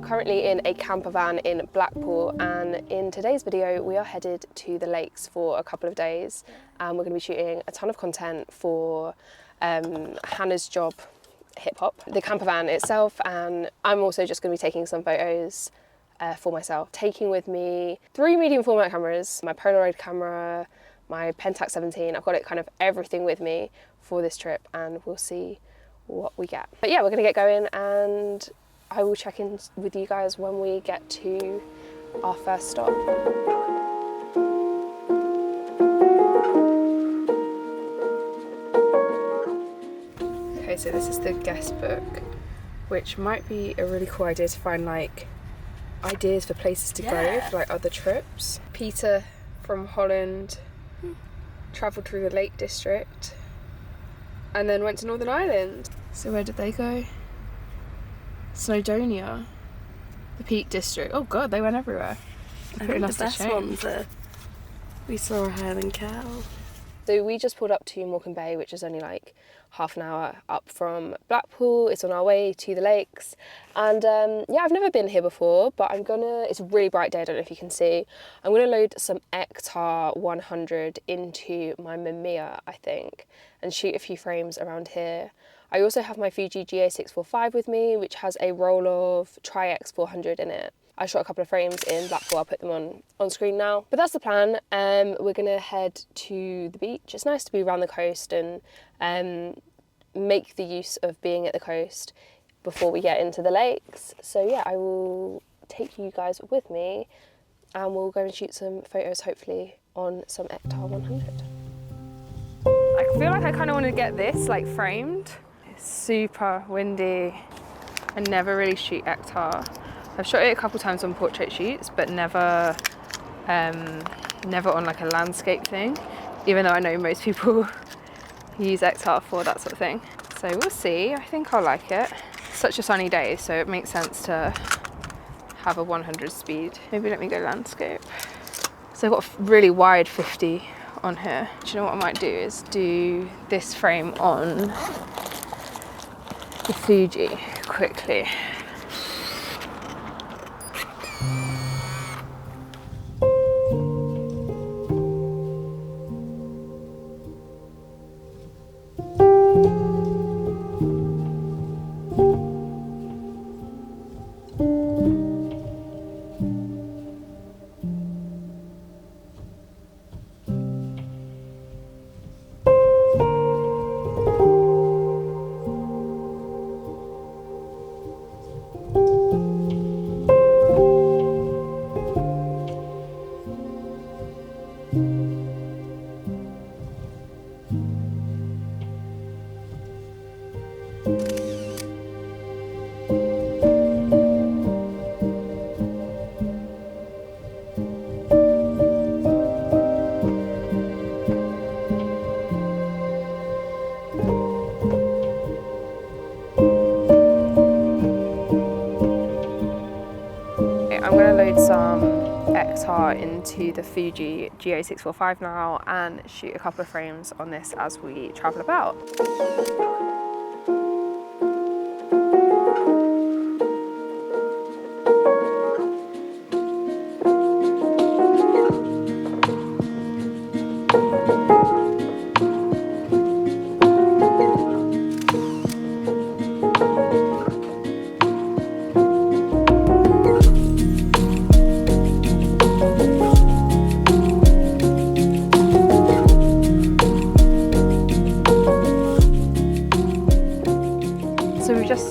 currently in a camper van in Blackpool, and in today's video we are headed to the lakes for a couple of days, and we're going to be shooting a ton of content for Hannah's job, hip hop, the camper van itself, and I'm also just going to be taking some photos for myself, taking with me 3 medium format cameras, my Polaroid camera, my Pentax 17. I've got it kind of everything with me for this trip, and we'll see what we get. But yeah, we're gonna get going, and I will check in with you guys when we get to our first stop. Okay, so this is the guest book, which might be a really cool idea to find like ideas for places to go for like other trips. Peter from Holland travelled through the Lake District and then went to Northern Ireland. So where did they go? Snowdonia, the Peak District. Oh god, they went everywhere. I think the best ones are we saw a Highland cow. So we just pulled up to Morecambe Bay, which is only like half an hour up from Blackpool. It's on our way to the lakes, and yeah, I've never been here before, but it's a really bright day, I don't know if you can see. I'm gonna load some Ektar 100 into my Mamiya, I think, and shoot a few frames around here. I also have my Fuji GA645 with me, which has a roll of Tri-X 400 in it. I shot a couple of frames in Blackpool, I'll put them on screen now. But that's the plan. We're gonna head to the beach. It's nice to be around the coast and make the use of being at the coast before we get into the lakes. So yeah, I will take you guys with me, and we'll go and shoot some photos, hopefully on some Ektar 100. I feel like I kind of want to get this like framed. It's super windy. I never really shoot Ektar. I've shot it a couple times on portrait shoots, but never on like a landscape thing, even though I know most people use Ektar for that sort of thing. So we'll see. I think I'll like it. It's such a sunny day, so it makes sense to have a 100 speed. Maybe let me go landscape. So I've got a really wide 50 on here. Do you know what I might do is do this frame on the Fuji quickly. I'm going to load some Ektar into the Fuji GA645 now and shoot a couple of frames on this as we travel about.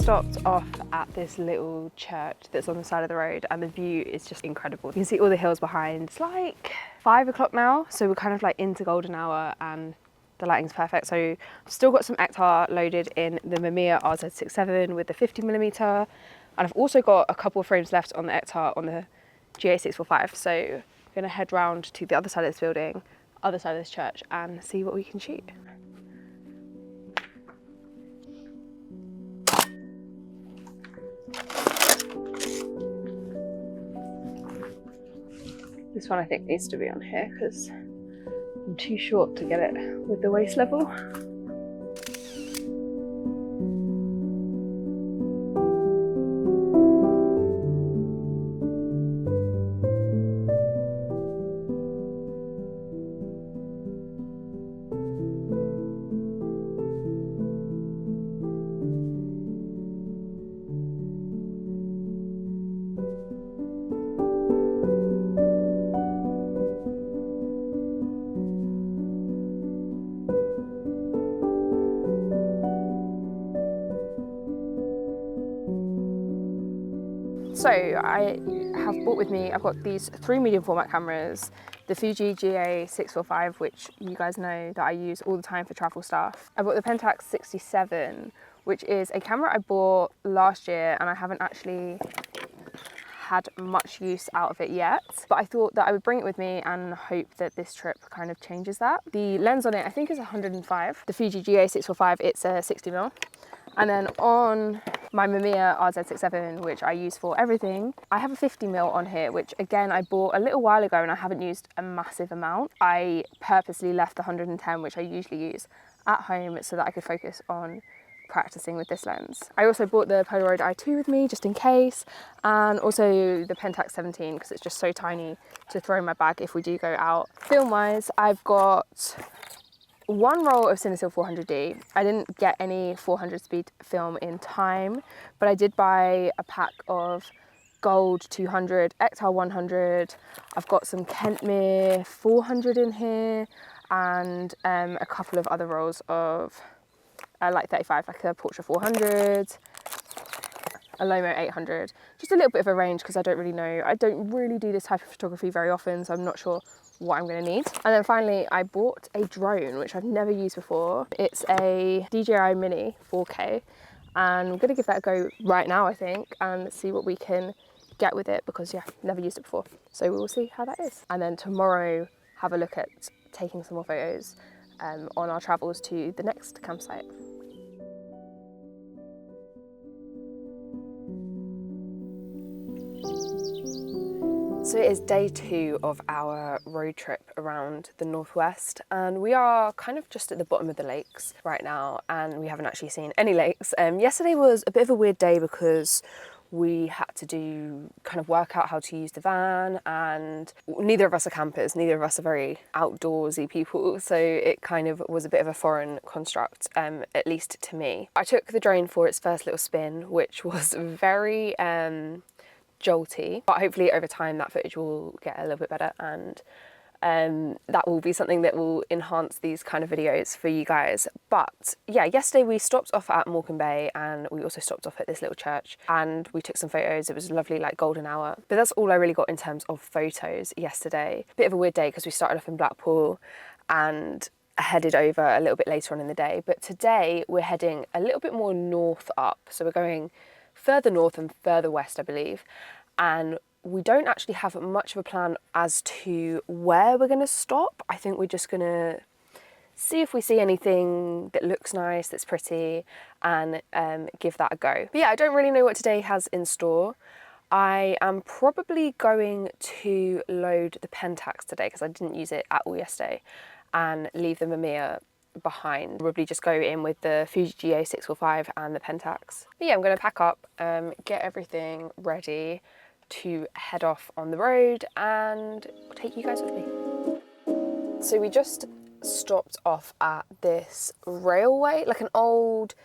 Stopped off at this little church that's on the side of the road, and the view is just incredible. You can see all the hills behind. It's like 5 o'clock now, so we're kind of like into golden hour and the lighting's perfect. So I've still got some Ektar loaded in the Mamiya RZ67 with the 50mm, and I've also got a couple of frames left on the Ektar on the GA645. So I'm gonna head round to the other side of this building, other side of this church, and see what we can shoot. This one I think needs to be on here because I'm too short to get it with the waist level. So I have brought with me, I've got these 3 medium format cameras, the Fuji GA645, which you guys know that I use all the time for travel stuff. I bought the Pentax 67, which is a camera I bought last year and I haven't actually had much use out of it yet, but I thought that I would bring it with me and hope that this trip kind of changes that. The lens on it I think is 105. The Fuji GA645, it's a 60mm. And then on my Mamiya RZ67, which I use for everything, I have a 50mm on here, which again I bought a little while ago and I haven't used a massive amount. I purposely left the 110, which I usually use, at home so that I could focus on practicing with this lens. I also bought the Polaroid i2 with me just in case, and also the Pentax 17 because it's just so tiny to throw in my bag if we do go out. Film wise, I've got 1 roll of Cinesil 400D. I didn't get any 400 speed film in time, but I did buy a pack of Gold 200, Ectar 100. I've got some Kentmere 400 in here, and a couple of other rolls of like 35, like a Portra 400, a Lomo 800. Just a little bit of a range because I don't really do this type of photography very often, so I'm not sure what I'm going to need. And then finally I bought a drone which I've never used before. It's a DJI Mini 4K and I'm going to give that a go right now I think and see what we can get with it because yeah, never used it before. So we will see how that is. And then tomorrow have a look at taking some more photos on our travels to the next campsite. So it is day 2 of our road trip around the northwest and we are kind of just at the bottom of the lakes right now and we haven't actually seen any lakes. Yesterday was a bit of a weird day because we had to work out how to use the van and neither of us are campers, neither of us are very outdoorsy people, so it kind of was a bit of a foreign construct, at least to me. I took the drone for its first little spin, which was very jolty, but hopefully over time that footage will get a little bit better and that will be something that will enhance these kind of videos for you guys. But yeah, yesterday we stopped off at Morecambe Bay and we also stopped off at this little church and we took some photos. It was a lovely like golden hour, but that's all I really got in terms of photos yesterday. Bit of a weird day because we started off in Blackpool and headed over a little bit later on in the day, but today we're heading a little bit more north up, so we're going further north and further west I believe, and we don't actually have much of a plan as to where we're going to stop. I think we're just going to see if we see anything that looks nice, that's pretty, and give that a go. But yeah, I don't really know what today has in store. I am probably going to load the Pentax today because I didn't use it at all yesterday and leave the Mamiya behind. Probably just go in with the Fuji GA645 and the Pentax. But yeah, I'm going to pack up, get everything ready to head off on the road and I'll take you guys with me. So we just stopped off at this railway, like an old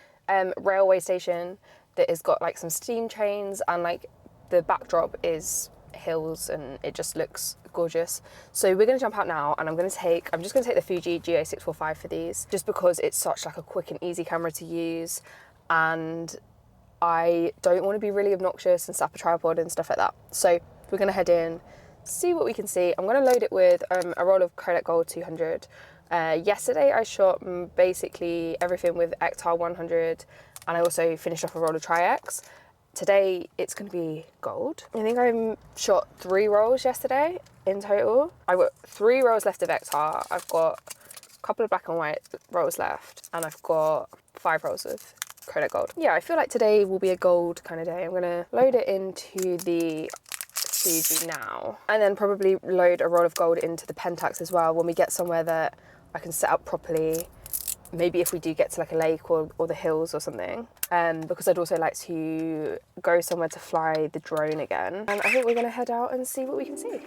railway station that has got like some steam trains and like the backdrop is hills and it just looks gorgeous. So we're going to jump out now and I'm just going to take the Fuji GA645 for these just because it's such like a quick and easy camera to use and I don't want to be really obnoxious and slap a tripod and stuff like that. So we're going to head in, see what we can see. I'm going to load it with a roll of Kodak Gold 200. Yesterday I shot basically everything with Ectar 100 and I also finished off a roll of Tri-X. Today it's going to be gold. I think I shot 3 rolls yesterday in total. I've got 3 rolls left of Ectar. I've got a couple of black and white rolls left and I've got 5 rolls of Kodak Gold. Yeah, I feel like today will be a gold kind of day. I'm gonna load it into the Fuji now and then probably load a roll of gold into the Pentax as well when we get somewhere that I can set up properly. Maybe if we do get to like a lake or the hills or something, because I'd also like to go somewhere to fly the drone again. And I think we're gonna head out and see what we can see.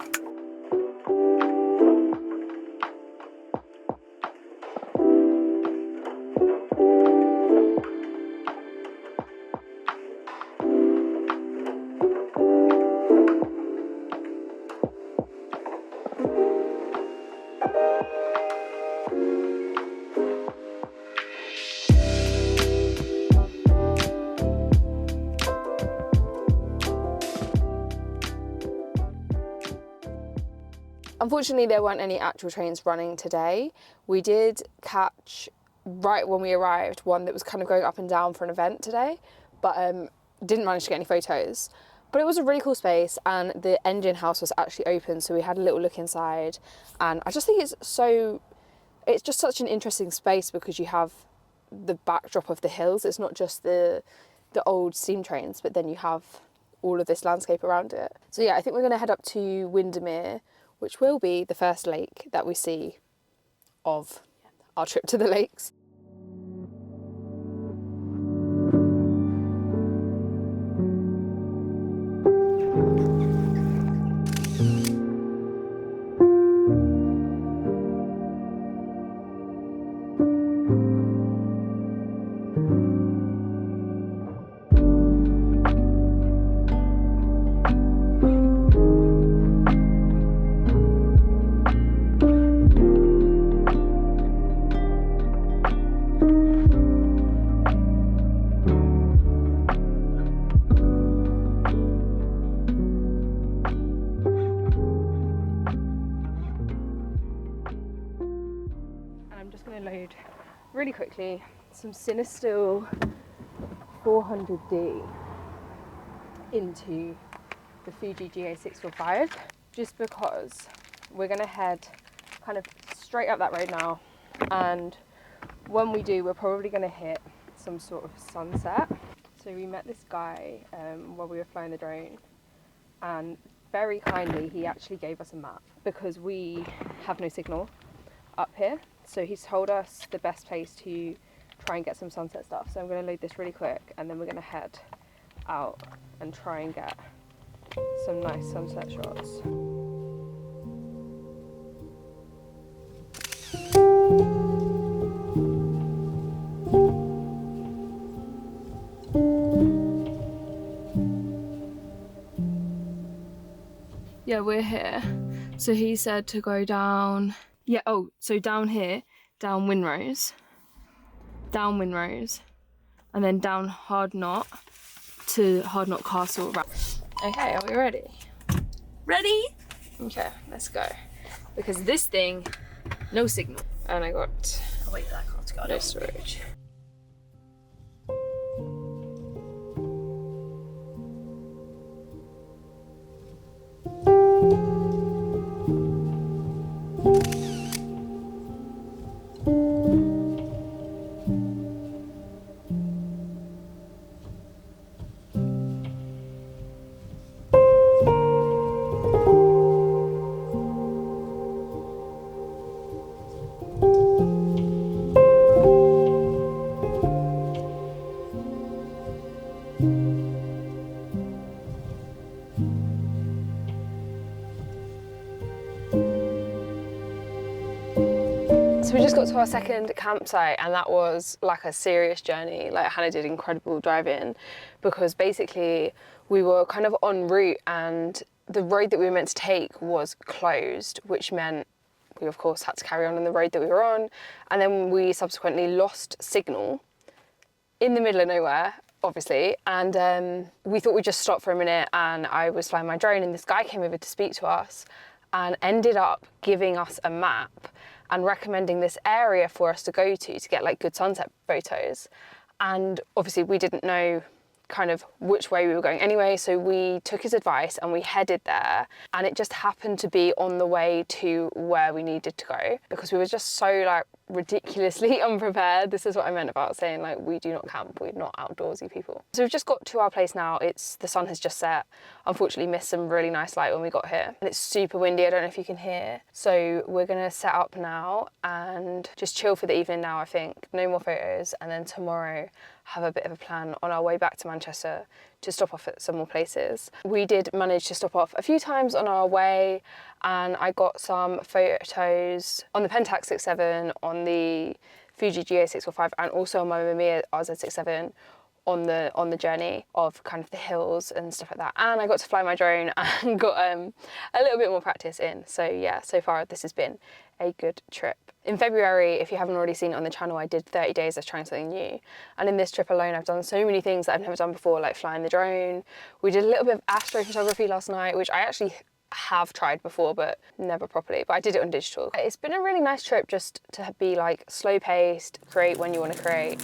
Unfortunately, there weren't any actual trains running today. We did catch, right when we arrived, one that was kind of going up and down for an event today, but didn't manage to get any photos. But it was a really cool space, and the engine house was actually open, so we had a little look inside. And I just think it's just such an interesting space because you have the backdrop of the hills. It's not just the old steam trains, but then you have all of this landscape around it. So yeah, I think we're going to head up to Windermere, which will be the first lake that we see of our trip to the lakes. Load really quickly some Cinestill 400D into the Fuji GA645, just because we're going to head kind of straight up that road now, and when we do, we're probably going to hit some sort of sunset. So we met this guy while we were flying the drone, and very kindly he actually gave us a map because we have no signal up here. So he's told us the best place to try and get some sunset stuff. So I'm going to load this really quick, and then we're going to head out and try and get some nice sunset shots. Yeah, we're here. So he said to go down. Yeah, so down here, down Winrose, and then down Hard Knot to Hard Knot Castle. Okay, are we ready? Ready? Okay, let's go. Because this thing, no signal. And I got Oh wait, that can't go. no storage. So we just got to our second campsite, and that was like a serious journey. Like, Hannah did incredible driving, because basically we were kind of en route and the road that we were meant to take was closed, which meant we of course had to carry on the road that we were on. And then we subsequently lost signal in the middle of nowhere, obviously, and we thought we'd just stop for a minute, and I was flying my drone and this guy came over to speak to us and ended up giving us a map and recommending this area for us to go to get like good sunset photos. And obviously we didn't know kind of which way we were going anyway, so we took his advice and we headed there, and it just happened to be on the way to where we needed to go, because we were just so like ridiculously unprepared. This is what I meant about saying like we do not camp, we're not outdoorsy people. So we've just got to our place now. The sun has just set. Unfortunately missed some really nice light when we got here, and it's super windy. I don't know if you can hear. So we're gonna set up now and just chill for the evening now, I think. No more photos, and then tomorrow have a bit of a plan on our way back to Manchester to stop off at some more places. We did manage to stop off a few times on our way, and I got some photos on the Pentax 6.7, on the Fuji GA645, and also on my Mamiya RZ6.7 on the journey of kind of the hills and stuff like that. And I got to fly my drone and got a little bit more practice in. So yeah, so far this has been a good trip. In February, if you haven't already seen it on the channel, I did 30 days of trying something new. And in this trip alone, I've done so many things that I've never done before, like flying the drone. We did a little bit of astrophotography last night, which I actually have tried before, but never properly. But I did it on digital. It's been a really nice trip just to be like slow paced, create when you want to create.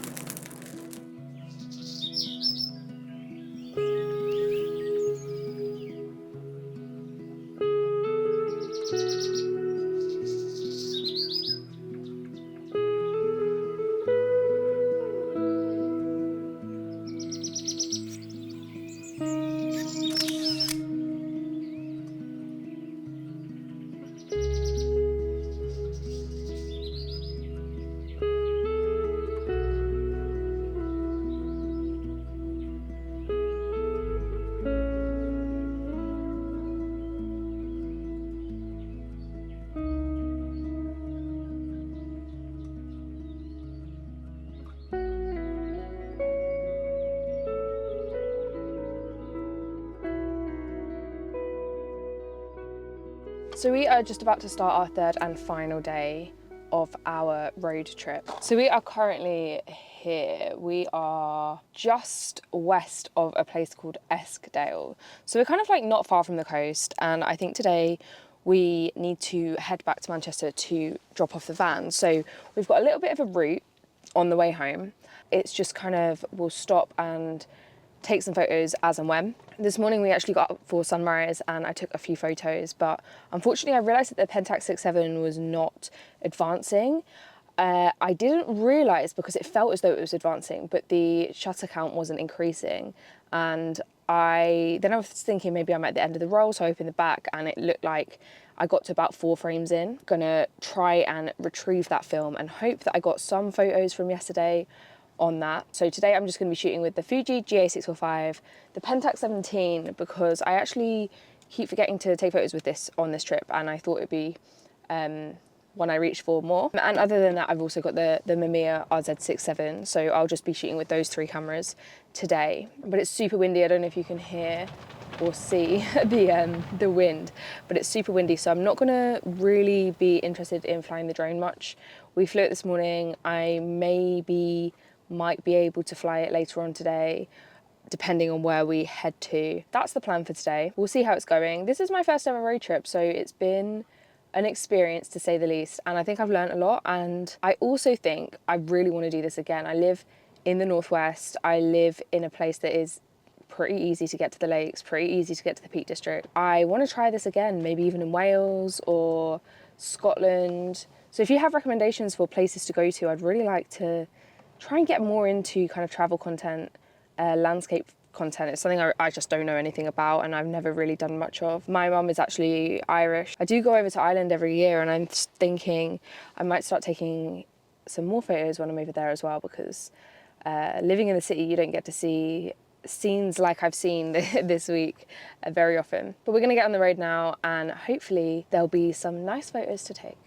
So we are just about to start our third and final day of our road trip. So we are currently here. We are just west of a place called Eskdale. So we're kind of like not far from the coast, and I think today we need to head back to Manchester to drop off the van. So we've got a little bit of a route on the way home. It's just kind of, we'll stop and take some photos as and when. This morning we actually got up for sunrise and I took a few photos, but unfortunately I realised that the Pentax 6.7 was not advancing. I didn't realise because it felt as though it was advancing, but the shutter count wasn't increasing. And I was thinking maybe I'm at the end of the roll, so I opened the back and it looked like I got to about 4 frames in. Gonna try and retrieve that film and hope that I got some photos from yesterday on that. So today I'm just going to be shooting with the Fuji GA645, the Pentax 17, because I actually keep forgetting to take photos with this on this trip, and I thought it'd be one I reach for more. And other than that, I've also got the Mamiya RZ67, so I'll just be shooting with those 3 cameras today. But it's super windy. I don't know if you can hear or see the wind, but it's super windy, so I'm not gonna really be interested in flying the drone much. We flew it this morning. I might be able to fly it later on today, depending on where we head to. That's the plan for today. We'll see how it's going. This is my first ever road trip, so it's been an experience to say the least, and I think I've learned a lot, and I also think I really want to do this again. I live in the northwest. I live in a place that is pretty easy to get to the lakes, pretty easy to get to the Peak District. I want to try this again, maybe even in Wales or Scotland. So if you have recommendations for places to go to, I'd really like to try and get more into kind of travel content, landscape content. It's something I just don't know anything about and I've never really done much of. My mum is actually Irish. I do go over to Ireland every year, and I'm thinking I might start taking some more photos when I'm over there as well, because living in the city, you don't get to see scenes like I've seen this week very often. But we're gonna get on the road now, and hopefully there'll be some nice photos to take.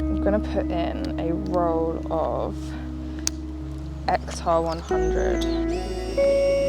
I'm gonna put in a roll of XR100.